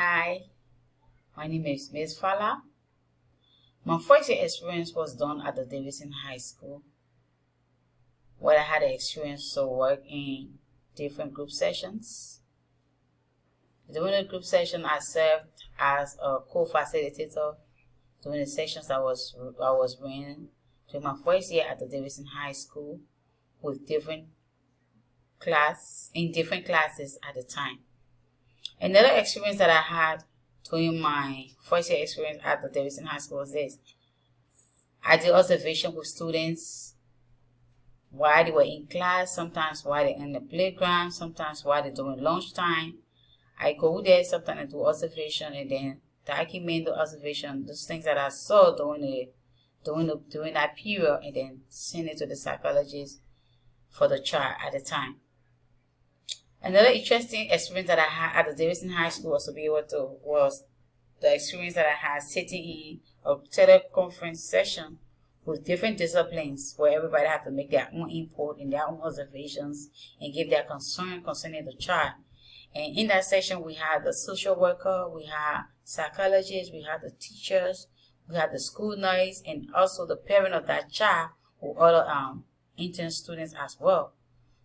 Hi, my name is Ms. Fala. My first year experience was done at the Davidson High School, where I had the experience to work in different group sessions. During the group session, I served as a co-facilitator during the sessions I was running during my first year at the Davidson High School with different classes at the time. Another experience that I had during my first year experience at the Davidson High School was this. I did observation with students while they were in class, sometimes while they're in the playground, sometimes while they're doing lunchtime. I go there sometimes and do observation and then document the observation, those things that I saw during that period, and then send it to the psychologist for the child at the time. Another interesting experience that I had at the Davidson High School was the experience that I had sitting in a teleconference session with different disciplines where everybody had to make their own input and their own observations and give their concern concerning the child. And in that session, we had the social worker, we had psychologists, we had the teachers, we had the school nurse, and also the parent of that child or other intern students as well.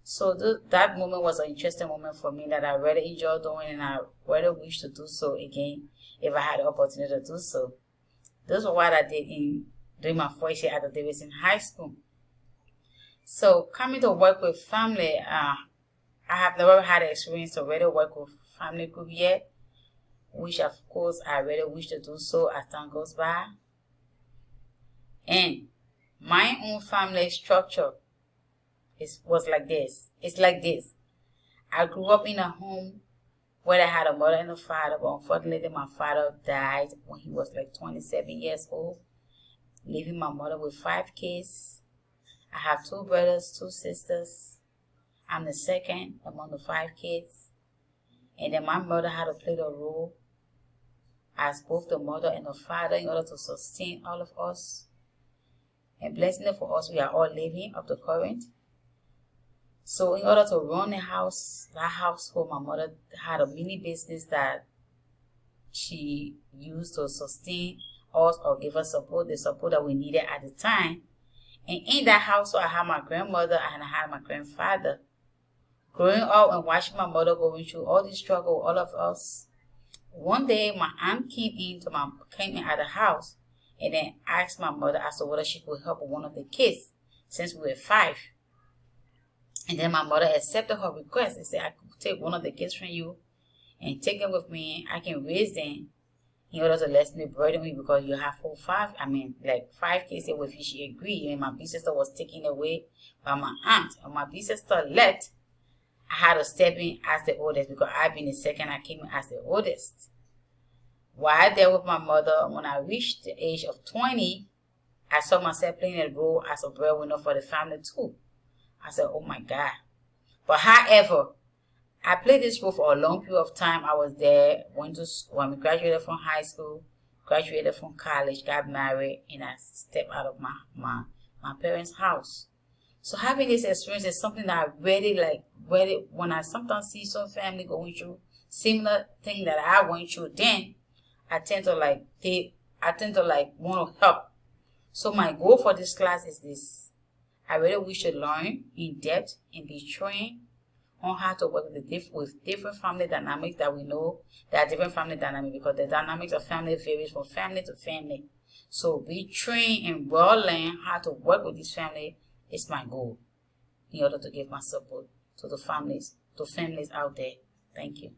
So that moment was an interesting moment for me that I really enjoyed doing, and I really wish to do so again if I had the opportunity to do so. This is what I did during my first year at the Davidson High School. So coming to work with family, I have never had the experience to really work with family group yet, which of course I really wish to do so as time goes by. And my own family structure was like this. It's like this. I grew up in a home where I had a mother and a father, but unfortunately my father died when he was like 27 years old, leaving my mother with 5 kids. I have 2 brothers, 2 sisters. I'm the second among the 5 kids. And then my mother had to play the role as both the mother and the father in order to sustain all of us. And blessing it for us, we are all living up to current. So in order to run that household, my mother had a mini business that she used to sustain us or give us the support that we needed at the time. And in that household, I had my grandmother and I had my grandfather. Growing up and watching my mother going through all this struggle, all of us, one day my aunt came in at the house and then asked my mother as to whether she could help one of the kids since we were 5. And then my mother accepted her request and said, I could take one of the kids from you and take them with me. I can raise them in order to lessen the burden on you because you have 5 kids here with you. She agreed. And my big sister was taken away by my aunt. And my big sister left. I had to step in as the oldest because I've been the second. I came in as the oldest. While there with my mother, when I reached the age of 20, I saw myself playing a role as a breadwinner for the family too. I said, oh my God. But however, I played this role for a long period of time. I was there, went to school, when we graduated from high school, graduated from college, got married, and I stepped out of my parents' house. So having this experience is something that I really like. When I sometimes see some family going through similar thing that I went through, then I tend to want to help. So my goal for this class is this. I really wish to learn in depth and be trained on how to work with different family dynamics that we know there are different family dynamics because the dynamics of family varies from family to family. So be trained and well learn how to work with this family is my goal in order to give my support to the families out there. Thank you.